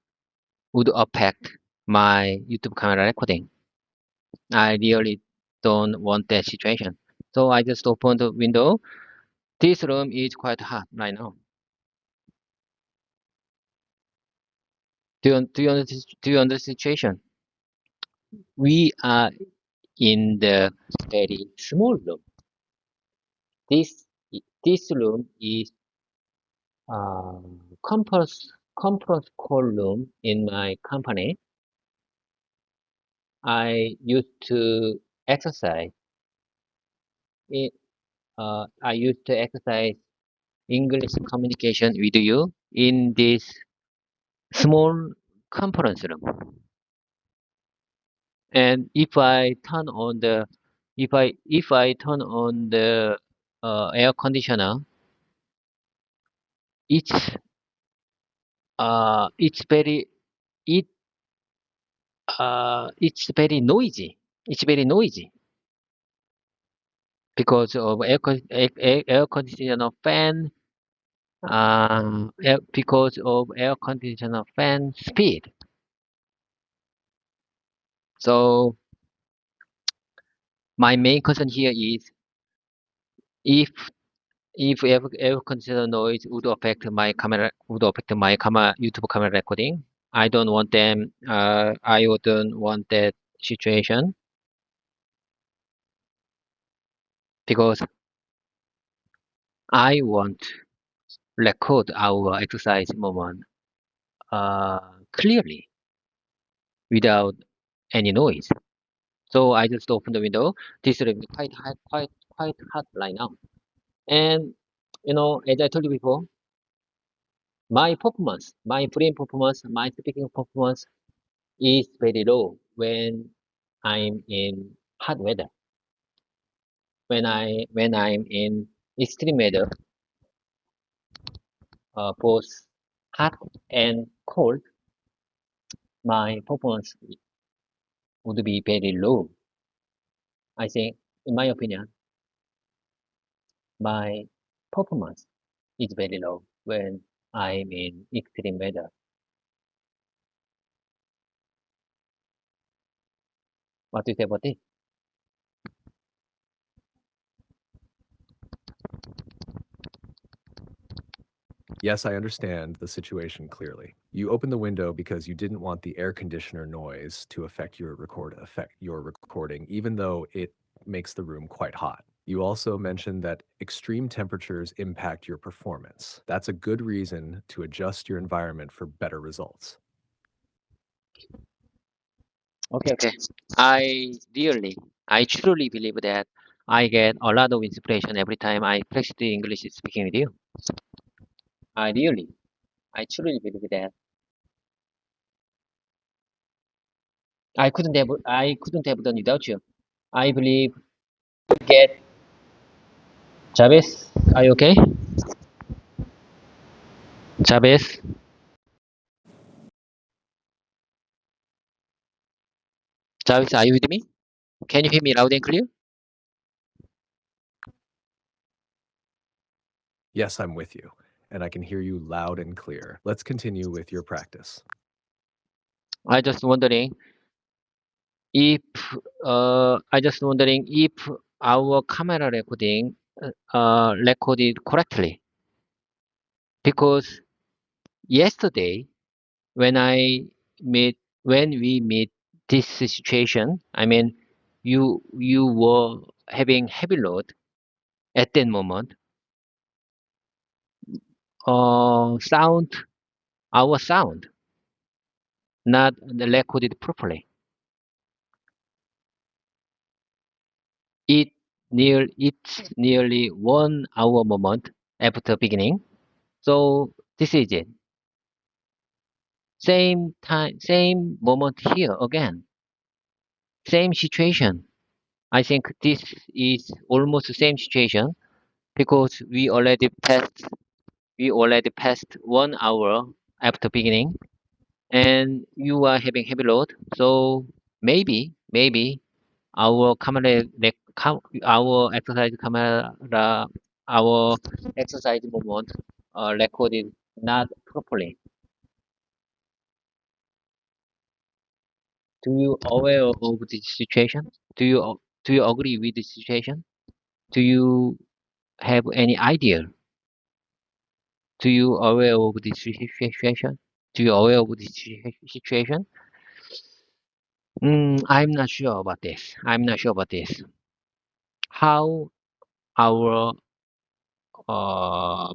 would affect my YouTube camera recording. I really don't want that situation. So I just opened the window. This room is quite hot right now. Do you understand the situation? We are in the very small room. This this room is uh, conference call room in my company. I used to exercise. It, I used to exercise English communication with you in this small conference room. And if I turn on the air conditioner, it's it's very it it's very noisy. It's very noisy because of air conditioner fan. Because of air conditioner fan speed. So my main concern here is if air conditioner noise would affect my camera YouTube camera recording. I don't want them. I wouldn't want that situation because I want record our exercise moment clearly without any noise. So I just open the window. This room is quite hot right now. And as I told you before, my brain performance, my speaking performance is very low when I'm in hot weather. When I'm in extreme weather, both hot and cold, my performance would be very low. I think, in my opinion, my performance is very low when I'm in extreme weather. What do you say about this? Yes, I understand the situation clearly. You opened the window because you didn't want the air conditioner noise to affect your recording, even though it makes the room quite hot. You also mentioned that extreme temperatures impact your performance. That's a good reason to adjust your environment for better results. Okay. I truly believe that I get a lot of inspiration every time I practice the English speaking with you. I really, I truly believe that I couldn't have done without you. I believe get Chavez. Are you okay? Chavez, Chavez, are you with me? Can you hear me loud and clear? Yes, I'm with you. and I can hear you loud and clear. Let's continue with your practice. I just wondering if our camera recording recorded correctly, because yesterday when when we meet this situation, I mean, you were having heavy load at that moment. Sound our sound not recorded properly. It's nearly 1 hour moment after beginning. So this is it. Same time, same moment here again. Same situation. I think this is almost the same situation because we already passed 1 hour after beginning and you are having heavy load. So maybe our exercise camera, our exercise movement recorded not properly. Do you aware of this situation? Do you agree with this situation? Do you have any idea? Do you aware of this situation? Do you aware of this situation? I'm not sure about this. I'm not sure about this. How our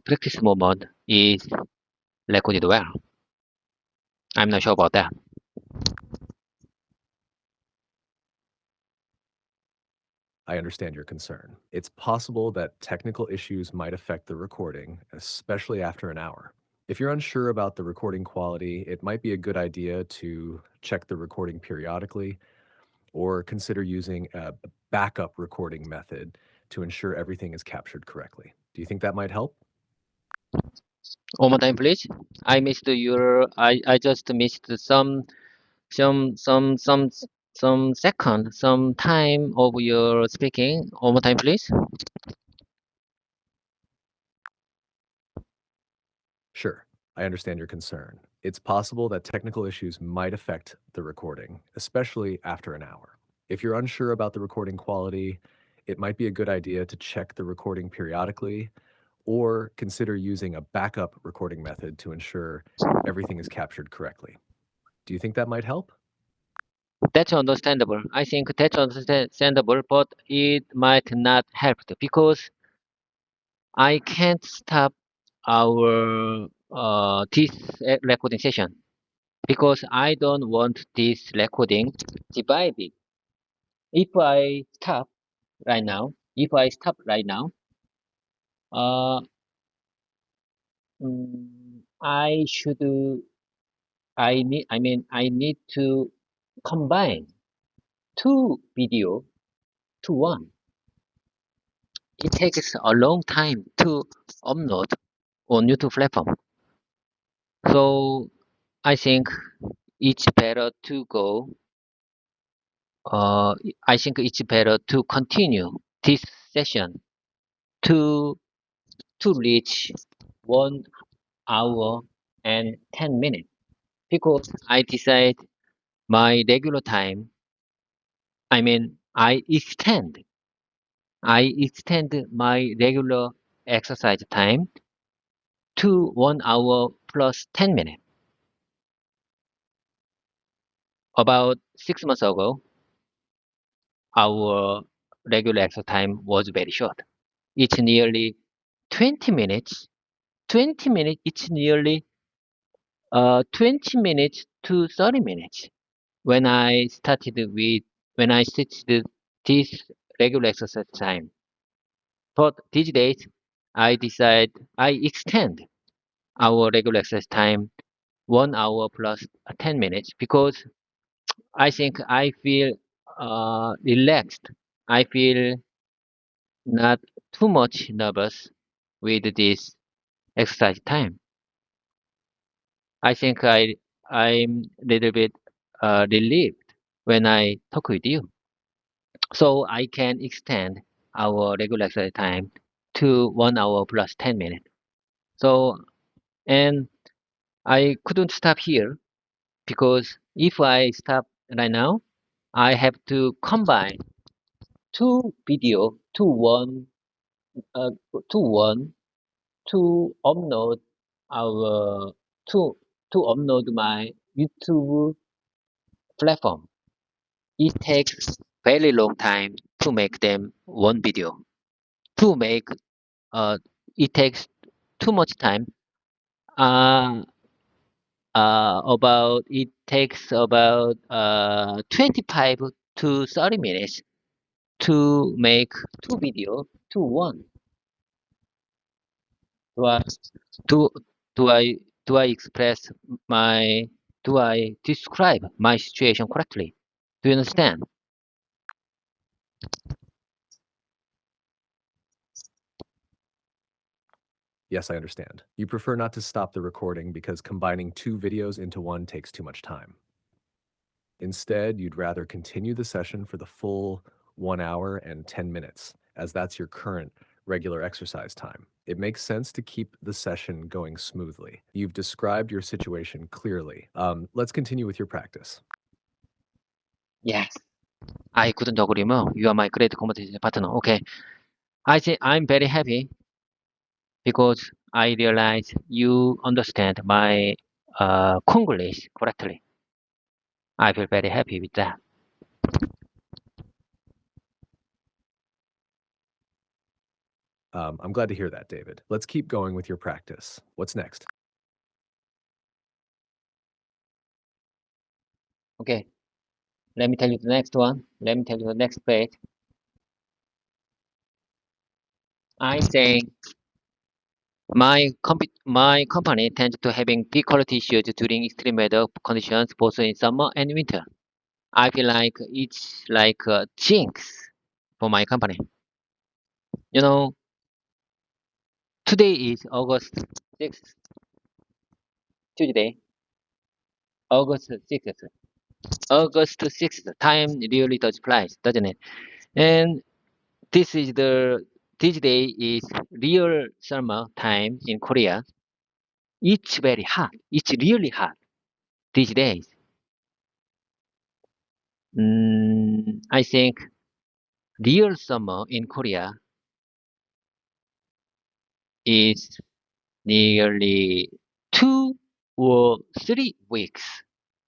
practice movement is recorded well. I'm not sure about that. I understand your concern. It's possible that technical issues might affect the recording, especially after an hour. If you're unsure about the recording quality, it might be a good idea to check the recording periodically or consider using a backup recording method to ensure everything is captured correctly. Do you think that might help? One more time, please. I just missed some some some some second, some time of your speaking. One more time, please. Sure, I understand your concern. It's possible that technical issues might affect the recording, especially after an hour. If you're unsure about the recording quality, it might be a good idea to check the recording periodically or consider using a backup recording method to ensure everything is captured correctly. Do you think that might help? That's understandable. I think that's understandable, but it might not help because I can't stop our this recording session because I don't want this recording divided. If I stop right now, uh, I should I need to combine two video to one. It takes a long time to upload on YouTube platform. So I think it's better to go. I think it's better to continue this session to reach 1 hour and 10 minutes because my regular time. I mean, I extend my regular exercise time to 1 hour plus 10 minutes. About 6 months ago, our regular exercise time was very short. It's nearly 20 minutes. 20 minutes, it's nearly 20 minutes to 30 minutes. When I started this regular exercise time. But these days, I extend our regular exercise time 1 hour plus 10 minutes because I think I feel relaxed. I feel not too much nervous with this exercise time. I think I'm a little bit relieved when I talk with you. So I can extend our regular exercise time to 1 hour plus 10 minutes. So And I couldn't stop here because if I stop right now, I have to combine two video uh, to one to upload our to upload my YouTube platform. It takes very long time to make them one video. To make uh, it takes too much time. Uh, about it takes about 25 to 30 minutes to make two video to one. Do I do do I do I express my do I describe my situation correctly? Do you understand? Yes, I understand. You prefer not to stop the recording because combining two videos into one takes too much time. Instead, you'd rather continue the session for the full 1 hour and 10 minutes, as that's your current regular exercise time. It makes sense to keep the session going smoothly. You've described your situation clearly. Let's continue with your practice. Yes. I couldn't agree more. You are my great competition partner. Okay. I think I'm very happy because I realize you understand my Congolese correctly. I feel very happy with that. I'm glad to hear that, David. Let's keep going with your practice. What's next? Okay. Let me tell you the next one. Let me tell you the next page. I think my company tends to having big quality issues during extreme weather conditions both in summer and winter. I feel like it's like a jinx for my company. You know, today is August 6th, Tuesday, August 6th. August 6th, time really does fly, doesn't it? And this is this day is real summer time in Korea. It's very hot. It's really hot these days. I think real summer in Korea is nearly 2 or 3 weeks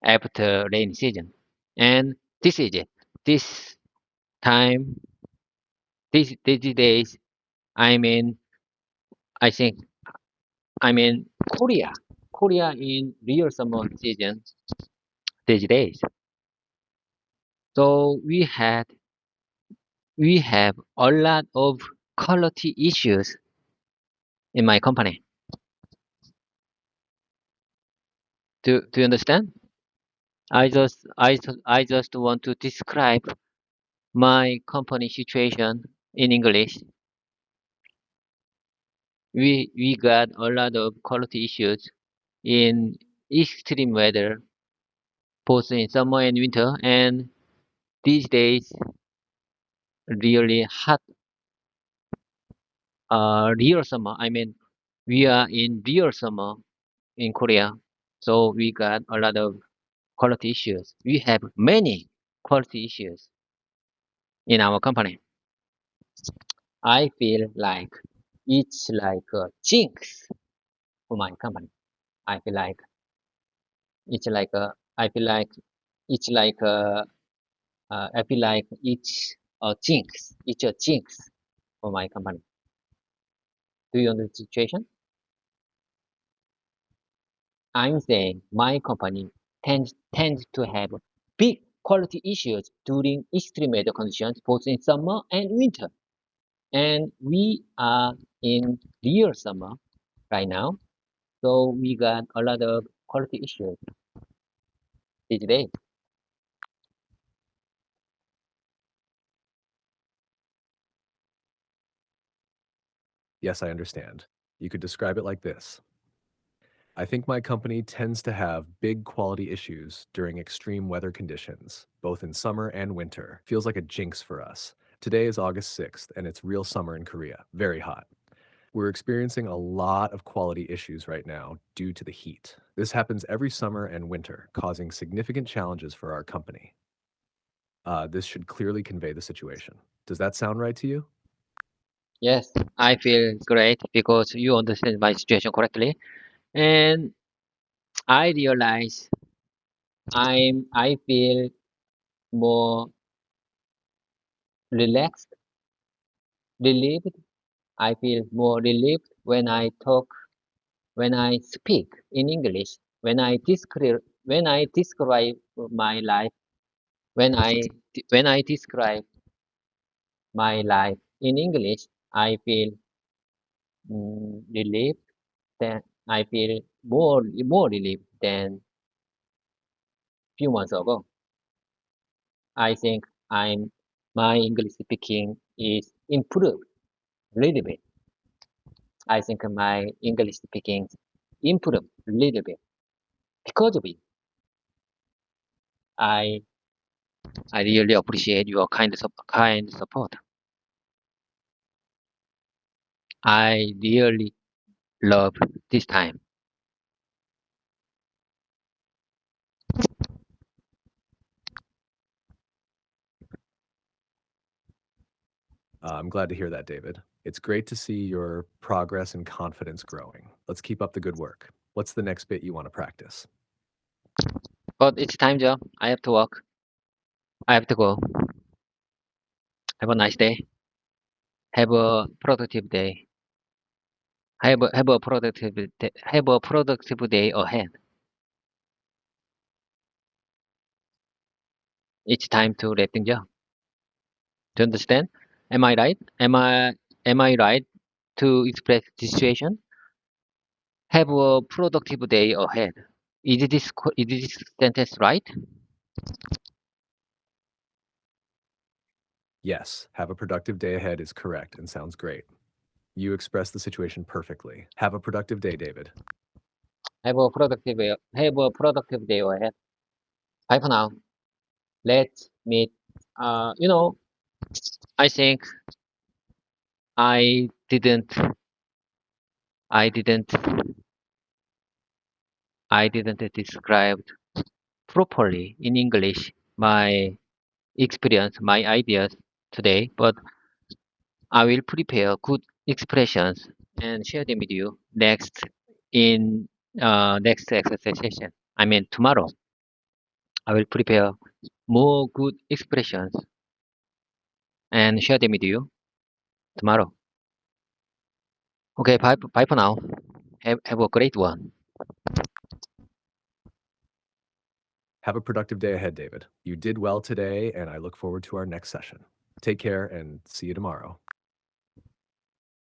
after rainy season. And this is it. This time, these days, I mean, I think, I mean, Korea in real summer season these days. So we have a lot of quality issues in my company. Do you understand? I just want to describe my company situation in English. We got a lot of quality issues in extreme weather, both in summer and winter, and these days really hot real summer. I mean, we are in real summer in Korea, so we got a lot of quality issues. We have many quality issues in our company. I feel like it's like a jinx for my company. I feel like it's like a, I feel like it's like a, I feel like it's a jinx. It's a jinx for my company. Do you understand the situation? I'm saying my company tends to have big quality issues during extreme weather conditions, both in summer and winter. And we are in real summer right now, so we got a lot of quality issues these days. Yes, I understand. You could describe it like this. I think my company tends to have big quality issues during extreme weather conditions, both in summer and winter. Feels like a jinx for us. Today is August 6th, and it's real summer in Korea. Very hot. We're experiencing a lot of quality issues right now due to the heat. This happens every summer and winter, causing significant challenges for our company. This should clearly convey the situation. Does that sound right to you? Yes, I feel great because you understand my situation correctly. And I realize I feel more relaxed, relieved. I feel more relieved when I speak in English, when I describe my life, when I when I describe my life in English, I feel relieved. Then I feel more relieved than few months ago. I think I'm my English speaking is improved a little bit. I think my English speaking improved a little bit because of it. I I really appreciate your kind support. I really love this time. I'm glad to hear that, David. It's great to see your progress and confidence growing. Let's keep up the good work. What's the next bit you want to practice? But it's time, Joe. I have to work. I have to go. Have a nice day. Have a productive day. Have a productive day ahead. It's time to wrap things up. Do you understand? Am I right? Am I right to express this situation? Have a productive day ahead. Is this sentence right? Yes, have a productive day ahead is correct and sounds great. You expressed the situation perfectly. Have a productive day, David. Have a productive day ahead. Bye for now. Let's meet. You know, I think I didn't, I didn't, I didn't describe properly in English my experience, my ideas today, but I will prepare good expressions and share them with you in next exercise session. I mean tomorrow. I will prepare more good expressions and share them with you tomorrow. Okay, bye for now. Have a great one. Have a productive day ahead, David. You did well today, and I look forward to our next session. Take care and see you tomorrow.